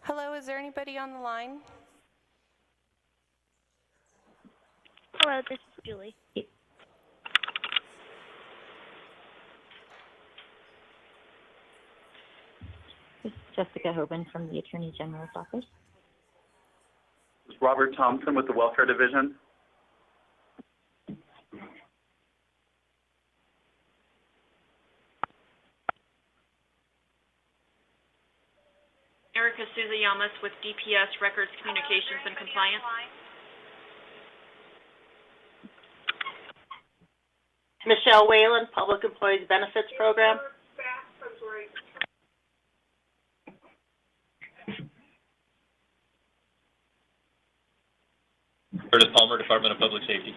Hello, is there anybody on the line? Hello, this is Julie. This is Jessica Hoban from the Attorney General's office. Robert Thompson with the Welfare Division. Erica Suzayamas with DPS Records Communications and Compliance. Michelle Whalen, Public Employees Benefits Program. Curtis Palmer, Department of Public Safety.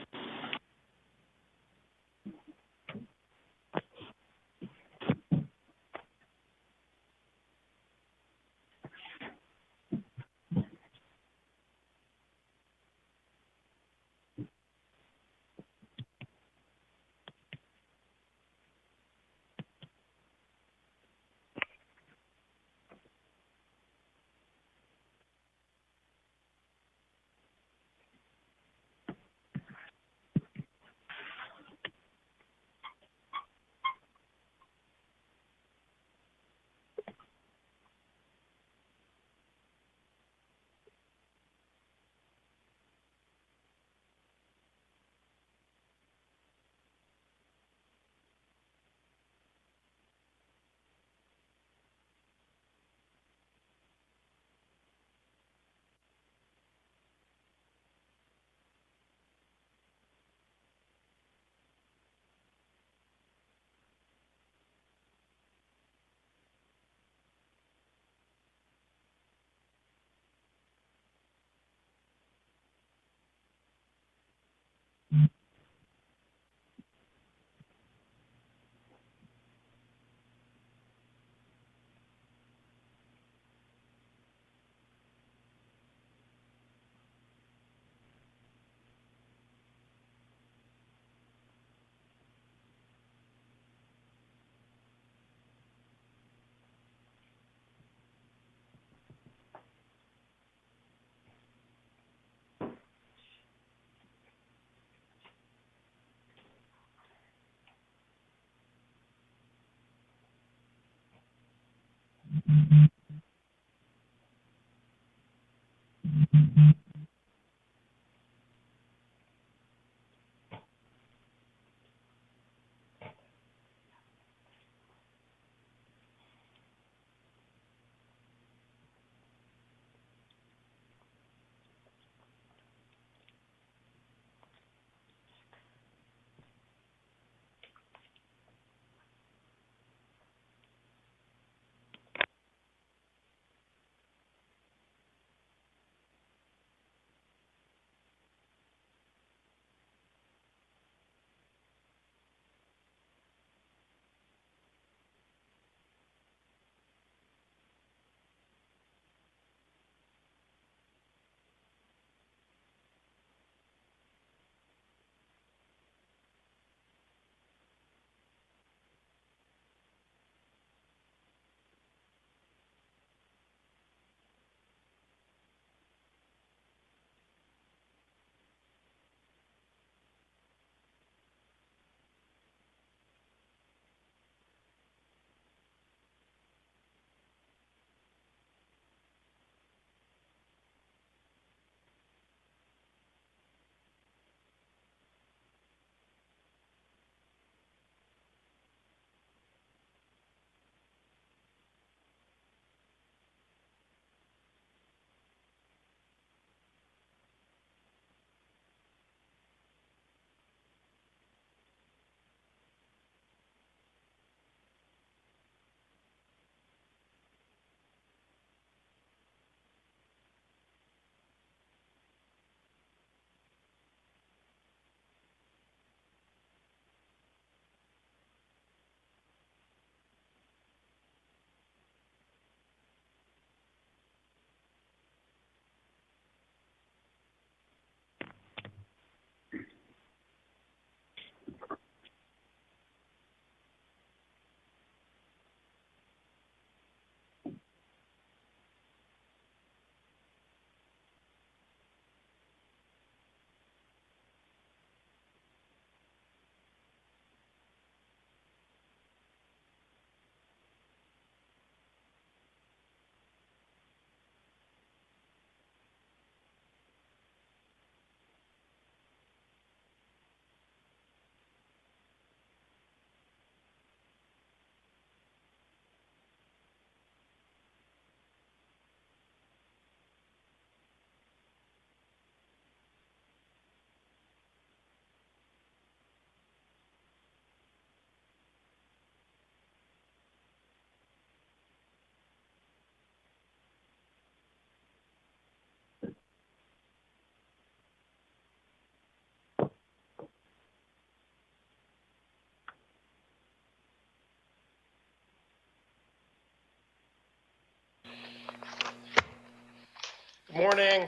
Good morning.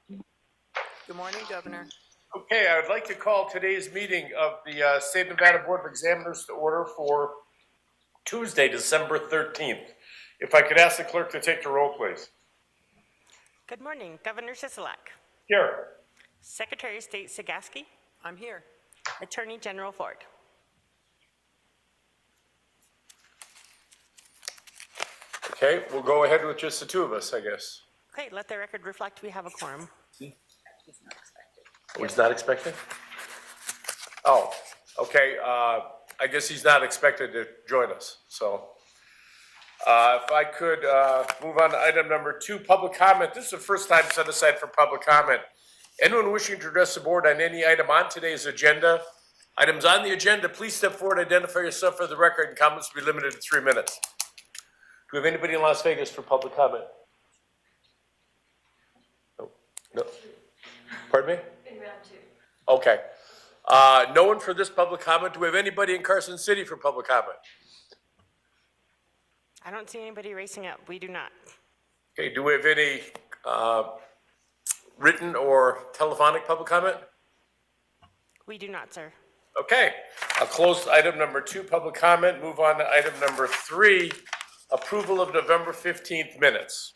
Good morning, Governor. Okay, I would like to call today's meeting of the State of Nevada Board of Examiners to order for Tuesday, December 13th. If I could ask the clerk to take the roll, please. Good morning, Governor Sisolak, Here. Secretary of State Sagaski, I'm here. Attorney General Ford. Okay, we'll go ahead with just the two of us, I guess. Okay, let the record reflect we have a quorum. He's not expected? Oh, okay, I guess he's not expected to join us, so. If I could move on to item number 2, public comment. This is the first time set aside for public comment. Anyone wishing to address the board on any item on today's agenda? Items on the agenda, please step forward, identify yourself for the record, and comments will be limited to 3 minutes. Do we have anybody in Las Vegas for public comment? No. No. Pardon me? In round 2. Okay. No one for this public comment. Do we have anybody in Carson City for public comment? I don't see anybody racing up. We do not. Okay, do we have any written or telephonic public comment? We do not, sir. Okay, I'll close item number 2, public comment, move on to item number 3, approval of November 15th minutes.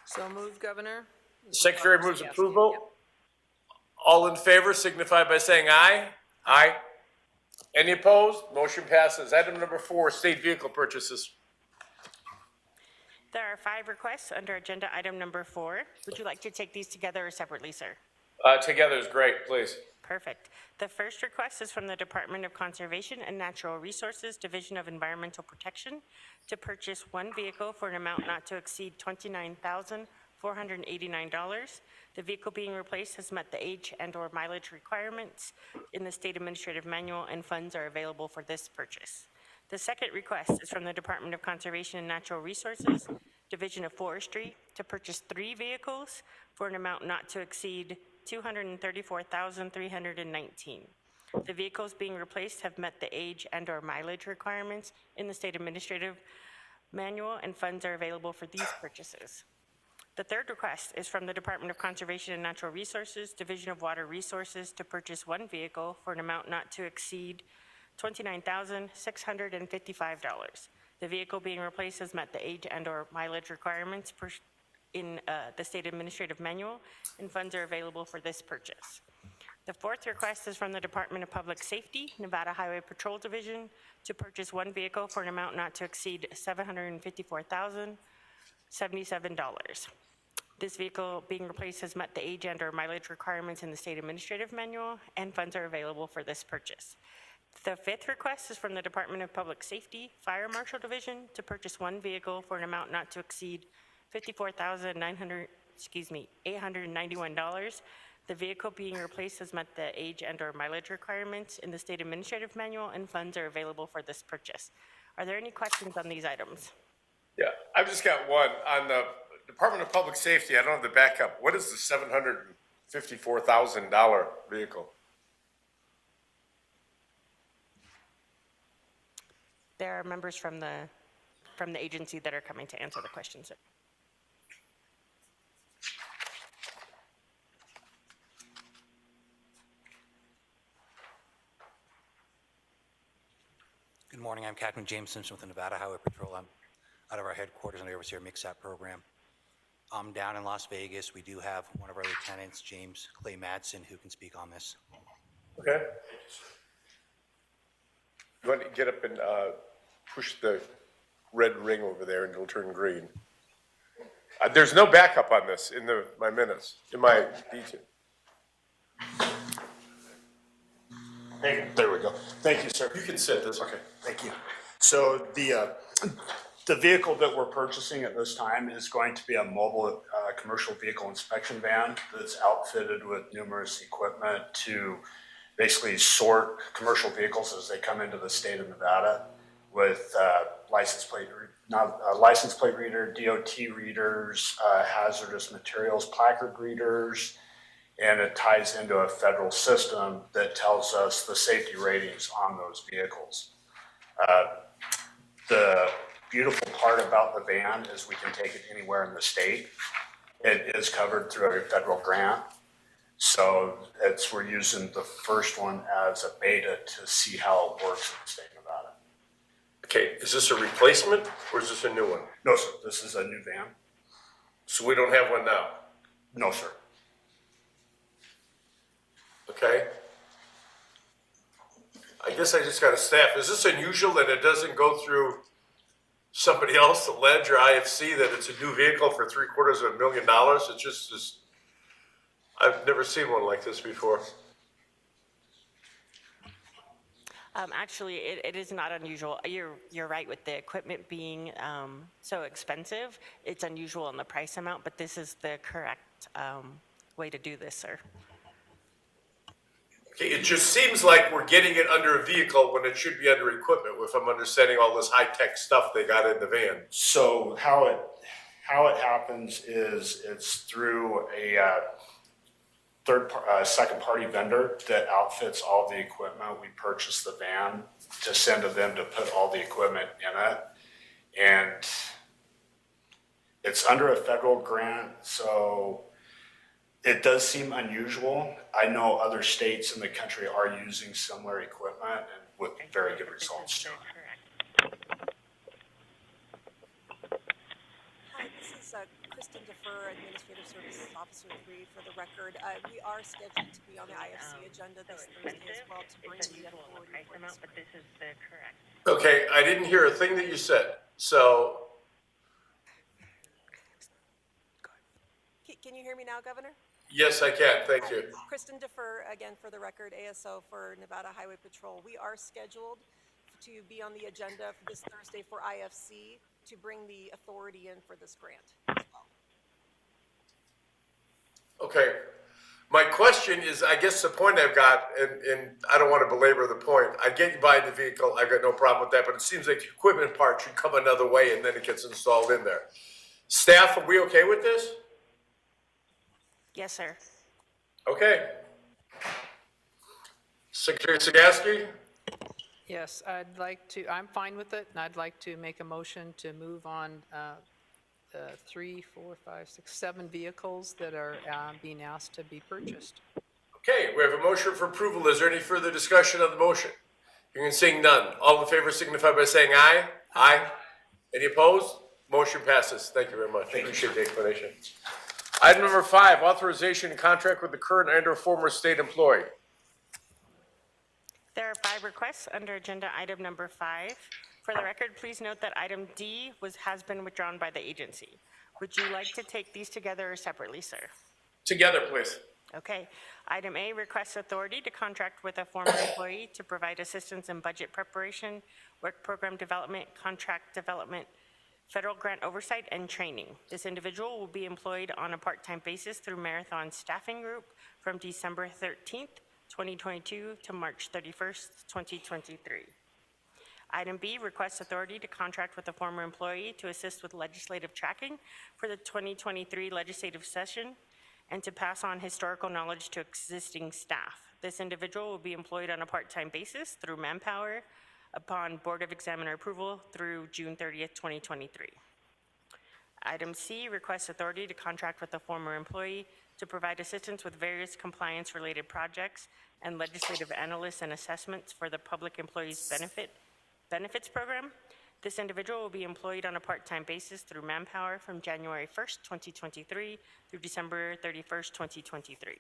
So moved, Governor. Secretary moves Yes. approval. Yep. All in favor signify by saying aye. Aye. Any opposed? Motion passes. Item number 4, state vehicle purchases. There are 5 requests under agenda item number 4. Would you like to take these together or separately, sir? Together is great, please. Perfect. The first request is from the Department of Conservation and Natural Resources, Division of Environmental Protection, to purchase 1 vehicle for an amount not to exceed $29,489. The vehicle being replaced has met the age and/or mileage requirements in the State Administrative Manual, and funds are available for this purchase. The second request is from the Department of Conservation and Natural Resources, Division of Forestry, to purchase 3 vehicles for an amount not to exceed $234,319. The vehicles being replaced have met the age and/or mileage requirements in the State Administrative Manual, and funds are available for these purchases. The third request is from the Department of Conservation and Natural Resources, Division of Water Resources, to purchase 1 vehicle for an amount not to exceed $29,655. The vehicle being replaced has met the age and/or mileage requirements in the State Administrative Manual, and funds are available for this purchase. The fourth request is from the Department of Public Safety, Nevada Highway Patrol Division, to purchase 1 vehicle for an amount not to exceed $754,077. This vehicle being replaced has met the age and/or mileage requirements in the State Administrative Manual, and funds are available for this purchase. The fifth request is from the Department of Public Safety, Fire Marshal Division, to purchase 1 vehicle for an amount not to exceed $891. The vehicle being replaced has met the age and/or mileage requirements in the State Administrative Manual, and funds are available for this purchase. Are there any questions on these items? Yeah, I've just got one. On the Department of Public Safety, I don't have the backup. What is the $754,000 vehicle? There are members from the agency that are coming to answer the questions, sir. Good morning, I'm Captain James Simpson with the Nevada Highway Patrol. I'm out of our headquarters and I oversee our MIXAP program. I'm down in Las Vegas. We do have one of our lieutenants, James Clay Madsen, who can speak on this. Okay. You want to get up and push the red ring over there and it'll turn green. There's no backup on this in my minutes, in my detail. Hey, there we go. Thank you, sir. You can sit this. Okay, thank you. So the vehicle that we're purchasing at this time is going to be a mobile commercial vehicle inspection van that's outfitted with numerous equipment to basically sort commercial vehicles as they come into the state of Nevada with license plate reader, DOT readers, hazardous materials placard readers, and it ties into a federal system that tells us the safety ratings on those vehicles. The beautiful part about the van is we can take it anywhere in the state. it is covered through a federal grant. So we're using the first one as a beta to see how it works in the state of Nevada. Okay, is this a replacement or is this a new one? No, sir, this is a new van. So we don't have one now, No, sir. okay? I guess I just got a staff. Is this unusual that it doesn't go through somebody else, the Ledge or IFC, that it's a new vehicle for $750,000? It just is, I've never seen one like this before. Actually, it is not unusual. You're right with the equipment being so expensive. It's unusual in the price amount, but this is the correct way to do this, sir. Okay, it just seems like we're getting it under a vehicle when it should be under equipment, if I'm understanding all this high-tech stuff they got in the van. So how it happens is it's through a second party vendor that outfits all the equipment. We purchase the van to send to them to put all the equipment in it. And it's under a federal grant, so it does seem unusual. I know other states in the country are using similar equipment and with very good results too. Hi, this is Kristen Defer, Administrative Services Officer 3 for the record. We are scheduled to be on the IFC agenda this Thursday as well to bring the authority for this. But this is the correct. Okay, I didn't hear a thing that you said, so, Can you hear me now, Governor? yes, I can, thank you. Kristen Defer, again, for the record, ASO for Nevada Highway Patrol. We are scheduled to be on the agenda for this Thursday for IFC to bring the authority in for this grant as well. Okay, my question is, I guess the point I've got, and I don't want to belabor the point, I get you buying the vehicle, I've got no problem with that, but it seems like the equipment part should come another way and then it gets installed in there. Staff, are we okay with this? Yes, sir. Okay. Secretary Sagaski? Yes, I'm fine with it, and I'd like to make a motion to move on 3, 4, 5, 6, 7 vehicles that are being asked to be purchased. Okay, we have a motion for approval. Is there any further discussion on the motion? You can seeing none. All in favor signify by saying aye. Aye. Any opposed? Motion passes. Thank you very much. Appreciate the explanation. Item number 5, authorization and contract with the current and/or former state employee. There are 5 requests under agenda item number 5. For the record, please note that item D has been withdrawn by the agency. Would you like to take these together or separately, sir? Together, please. Okay. Item A requests authority to contract with a former employee to provide assistance in budget preparation, work program development, contract development, federal grant oversight, and training. This individual will be employed on a part-time basis through Marathon Staffing Group from December 13th, 2022 to March 31st, 2023. Item B requests authority to contract with a former employee to assist with legislative tracking for the 2023 legislative session and to pass on historical knowledge to existing staff. This individual will be employed on a part-time basis through Manpower upon Board of Examiner approval through June 30th, 2023. Item C requests authority to contract with a former employee to provide assistance with various compliance-related projects and legislative analysts and assessments for the Public Employees Benefits Program. This individual will be employed on a part-time basis through Manpower from January 1st, 2023 through December 31st, 2023.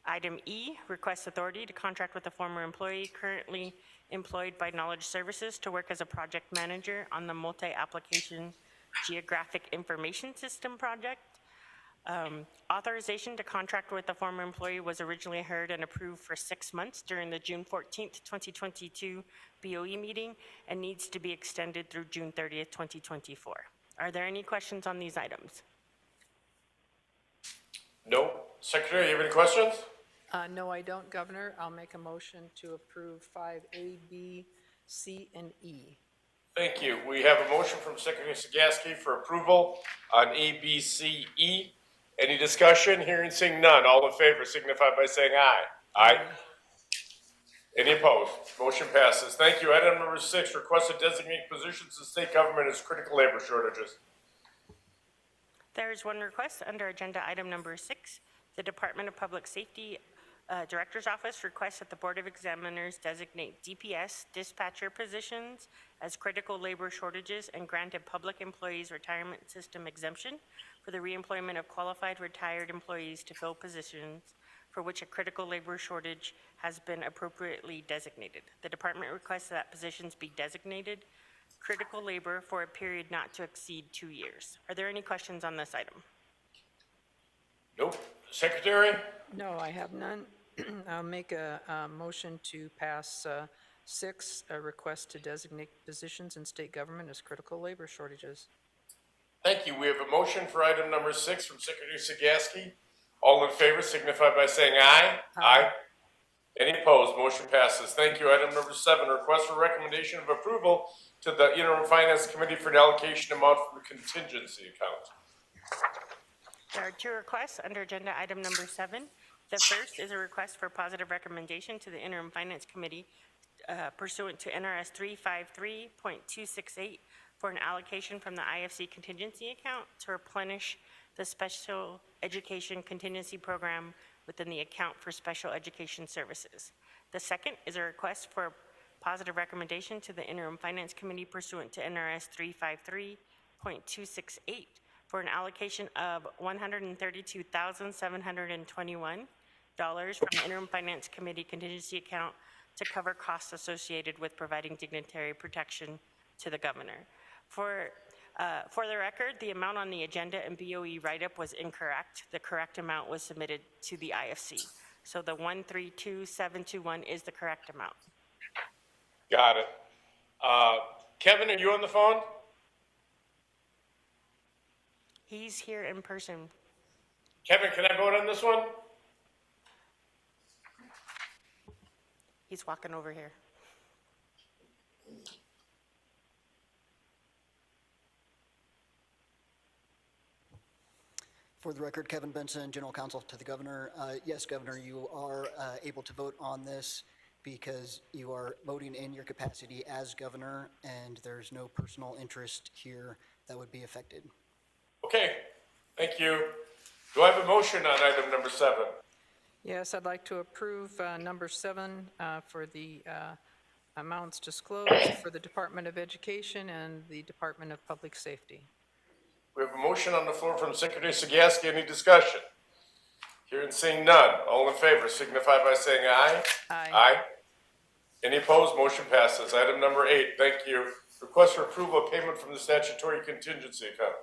Item E requests authority to contract with a former employee currently employed by Knowledge Services to work as a project manager on the multi-application geographic information system project. Authorization to contract with the former employee was originally heard and approved for 6 months during the June 14th, 2022 BOE meeting and needs to be extended through June 30th, 2024. Are there any questions on these items? No. Secretary, you have any questions? No, I don't, Governor. I'll make a motion to approve 5A, B, C, and E. Thank you. We have a motion from Secretary Sagaski for approval on A, B, C, E. Any discussion? Hearing, seeing none. All in favor signify by saying aye. Aye. Any opposed? Motion passes. Thank you. Item number 6, request to designate positions in state government as critical labor shortages. There is one request under agenda item number 6. The Department of Public Safety Director's Office requests that the Board of Examiners designate DPS dispatcher positions as critical labor shortages and grant a public employees retirement system exemption for the reemployment of qualified retired employees to fill positions for which a critical labor shortage has been appropriately designated. The department requests that positions be designated critical labor for a period not to exceed 2 years. Are there any questions on this item? Nope. Secretary? No, I have none. I'll make a motion to pass 6, a request to designate positions in state government as critical labor shortages. Thank you. We have a motion for item number 6 from Secretary Sagaski. All in favor signify by saying aye. Aye. Any opposed? Motion passes. Thank you. Item number 7, request for recommendation of approval to the Interim Finance Committee for an allocation amount from the contingency account. There are 2 requests under agenda item number 7. The first is a request for positive recommendation to the Interim Finance Committee pursuant to NRS 353.268 for an allocation from the IFC contingency account to replenish the Special Education Contingency Program within the account for Special Education Services. The second is a request for positive recommendation to the Interim Finance Committee pursuant to NRS 353.268 for an allocation of $132,721 from the Interim Finance Committee contingency account to cover costs associated with providing dignitary protection to the governor. For the record, the amount on the agenda and BOE write-up was incorrect. The correct amount was submitted to the IFC. So the 132,721 is the correct amount. Got it. Kevin, are you on the phone? He's here in person. Kevin, can I vote on this one? He's walking over here. For the record, Kevin Benson, General Counsel to the Governor. Yes, Governor, you are able to vote on this because you are voting in your capacity as Governor, and there's no personal interest here that would be affected. Okay, thank you. Do I have a motion on item number 7? Yes, I'd like to approve number 7 for the amounts disclosed for the Department of Education and the Department of Public Safety. We have a motion on the floor from Secretary Sagaski. Any discussion? Hearing seeing none. All in favor signify by saying aye. Aye. Aye. Any opposed? Motion passes. Item number 8, thank you. Request for approval of payment from the Statutory Contingency account.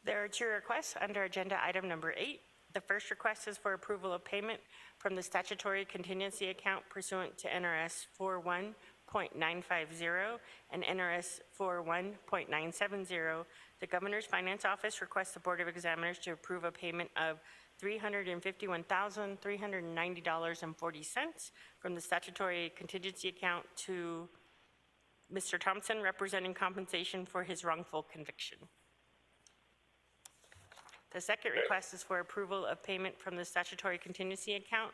There are 2 requests under agenda item number 8. The first request is for approval of payment from the Statutory Contingency account pursuant to NRS 41.950 and NRS 41.970. The Governor's Finance Office requests the Board of Examiners to approve a payment of $351,390.40 from the Statutory Contingency account to Mr. Thompson, representing compensation for his wrongful conviction. The second request is for approval of payment from the Statutory Contingency account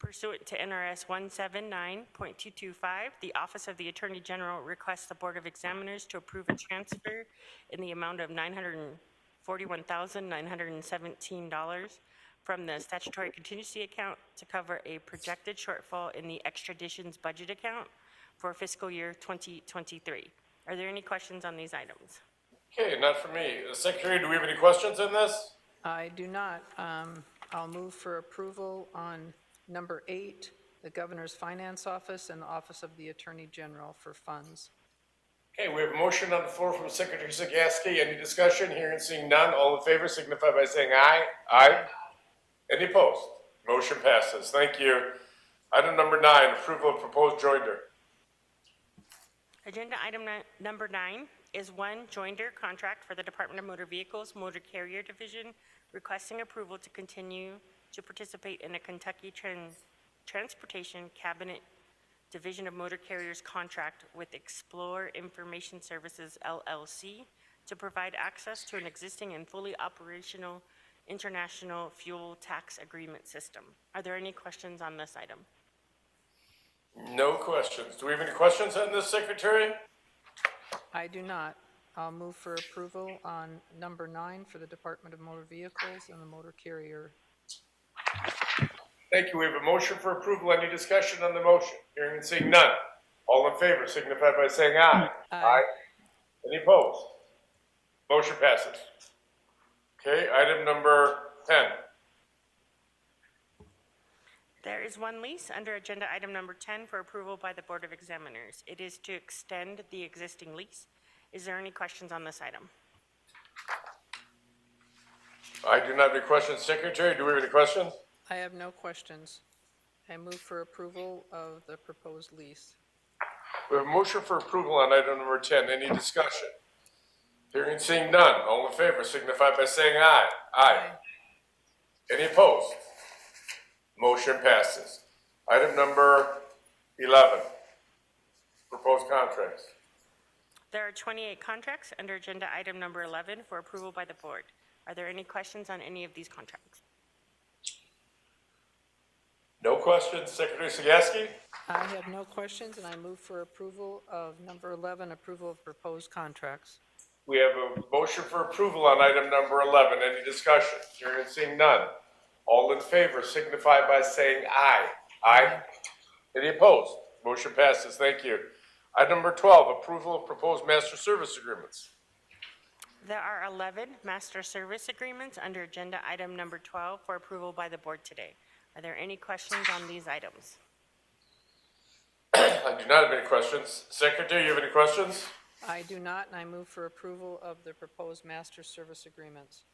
pursuant to NRS 179.225. The Office of the Attorney General requests the Board of Examiners to approve a transfer in the amount of $941,917 from the Statutory Contingency account to cover a projected shortfall in the extraditions budget account for fiscal year 2023. Are there any questions on these items? Okay, not for me. Secretary, do we have any questions on this? I do not. I'll move for approval on number 8, the Governor's Finance Office and the Office of the Attorney General for funds. Okay, we have a motion on the floor from Secretary Sagaski. Any discussion? Hearing seeing none. All in favor signify by saying aye. Aye. Any opposed? Motion passes. Thank you. Item number 9, approval of proposed joinder. Agenda item number 9 is one joinder contract for the Department of Motor Vehicles Motor Carrier Division, requesting approval to continue to participate in a Kentucky Transportation Cabinet Division of Motor Carriers contract with Explore Information Services, LLC, to provide access to an existing and fully operational international fuel tax agreement system. Are there any questions on this item? No questions. Do we have any questions on this, Secretary? I do not. I'll move for approval on number 9 for the Department of Motor Vehicles and the motor carrier. Thank you. We have a motion for approval. Any discussion on the motion? Hearing and seeing none. All in favor signify by saying aye. Aye. Any opposed? Motion passes. Okay, item number 10. There is one lease under agenda item number 10 for approval by the Board of Examiners. It is to extend the existing lease. Is there any questions on this item? I do not have any questions. Secretary, do we have any questions? I have no questions. I move for approval of the proposed lease. We have a motion for approval on item number 10. Any discussion? Hearing and seeing none. All in favor signify by saying aye. Aye. Any opposed? Motion passes. Item number 11, proposed contracts. There are 28 contracts under agenda item number 11 for approval by the board. Are there any questions on any of these contracts? No questions. Secretary Sagaski? I have no questions, and I move for approval of number 11, approval of proposed contracts. We have a motion for approval on item number 11. Any discussion? Hearing and seeing none. All in favor signify by saying aye. Aye. Any opposed? Motion passes. Thank you. Item number 12, approval of proposed master service agreements. There are 11 master service agreements under agenda item number 12 for approval by the board today. Are there any questions on these items? I do not have any questions. Secretary, you have any questions? I do not, and I move for approval of the proposed master service agreements.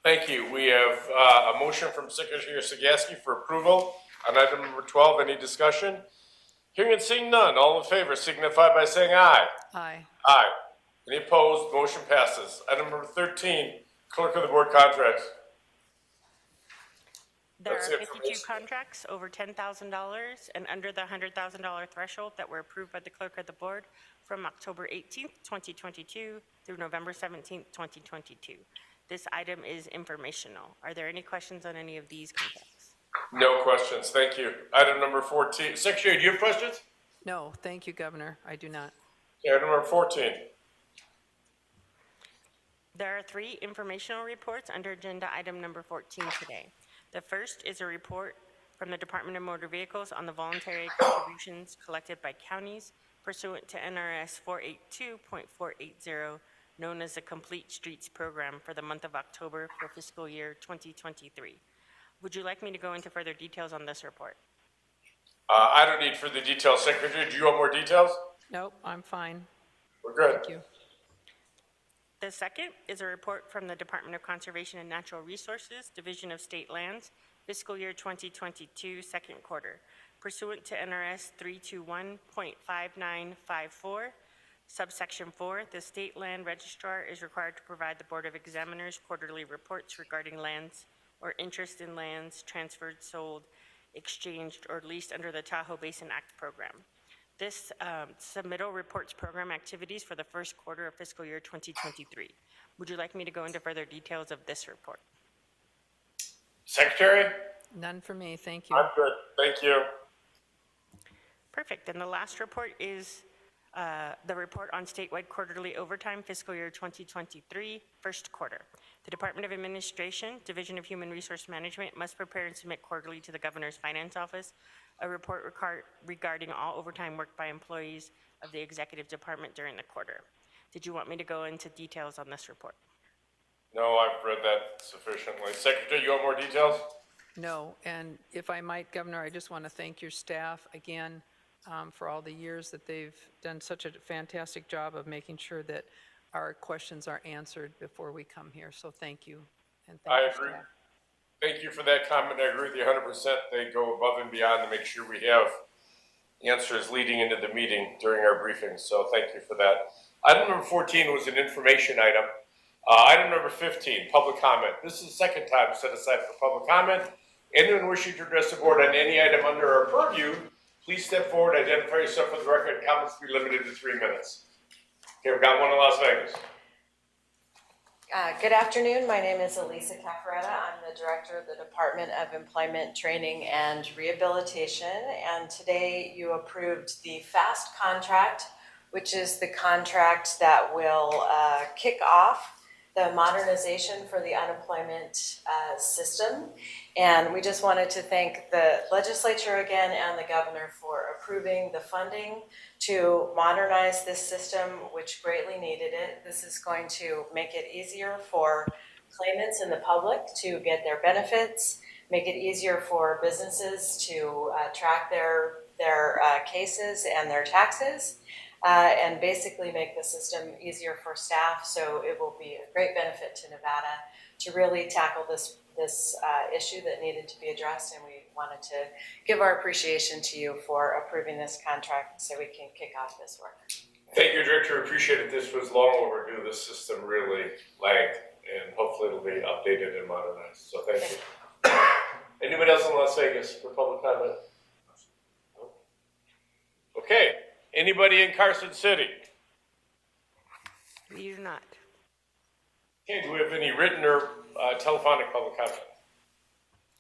Thank you. We have a motion from Secretary Sagaski for approval on item number 12. Any discussion? Hearing and seeing none. All in favor signify by saying aye. Aye. Aye. Any opposed? Motion passes. Item number 13, Clerk of the Board contracts. There That's are it 52 for me. contracts over $10,000 and under the $100,000 threshold that were approved by the clerk of the board from October 18th, 2022 through November 17th, 2022. This item is informational. Are there any questions on any of these contracts? No questions. Thank you. Item number 14. Secretary, do you have questions? No, thank you, Governor. I do not. Okay, item number 14. There are 3 informational reports under agenda item number 14 today. The first is a report from the Department of Motor Vehicles on the voluntary contributions collected by counties pursuant to NRS 482.480, known as the Complete Streets Program for the month of October for fiscal year 2023. Would you like me to go into further details on this report? I don't need further details. Secretary, do you want more details? Nope, I'm fine. We're good. Thank you. The second is a report from the Department of Conservation and Natural Resources, Division of State Lands, fiscal year 2022, second quarter. Pursuant to NRS 321.5954, subsection 4, the State Land Registrar is required to provide the Board of Examiners quarterly reports regarding lands or interest in lands transferred, sold, exchanged, or leased under the Tahoe Basin Act program. This submittal reports program activities for the first quarter of fiscal year 2023. Would you like me to go into further details of this report? Secretary? None for me, thank you. I'm good. Thank you. Perfect. And the last report is the report on statewide quarterly overtime fiscal year 2023, first quarter. The Department of Administration, Division of Human Resource Management must prepare and submit quarterly to the Governor's Finance Office a report regarding all overtime worked by employees of the Executive Department during the quarter. Did you want me to go into details on this report? No, I've read that sufficiently. Secretary, you want more details? No, and if I might, Governor, I just want to thank your staff again for all the years that they've done such a fantastic job of making sure that our questions are answered before we come here. So thank you. And thank I you, agree. staff. Thank you for that comment. I agree with you 100%. They go above and beyond to make sure we have answers leading into the meeting during our briefings. So thank you for that. Item number 14 was an information item. Item number 15, public comment. This is the second time set aside for public comment. Anyone wishing to address the board on any item under our purview, please step forward, identify yourself for the record. Comments be limited to 3 minutes. Okay, we've got one in Las Vegas. Good afternoon. My name is Elisa Cafaretta. I'm the Director of the Department of Employment Training and Rehabilitation. And today you approved the FAST contract which is the contract that will kick off the modernization for the unemployment system. And we just wanted to thank the legislature again and the governor for approving the funding to modernize this system, which greatly needed it. This is going to make it easier for claimants and the public to get their benefits, make it easier for businesses to track their cases and their taxes, and basically make the system easier for staff. So it will be a great benefit to Nevada to really tackle this issue that needed to be addressed. And we wanted to give our appreciation to you for approving this contract so we can kick off this work. Thank you, Director. Appreciate it. This was long overdue. This system really lagged, and hopefully it'll be updated and modernized. So thank you. Anybody else in Las Vegas for public comment? Okay. Anybody in Carson City? We do not. Okay. Do we have any written or telephonic public comment?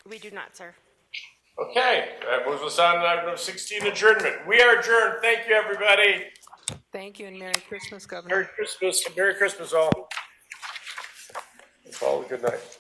We do not, sir. Okay. That moves us on to item number 16, adjournment. We are adjourned. Thank you, everybody. Thank you, and Merry Christmas, Governor. Merry Christmas. Merry Christmas, all. All a good night.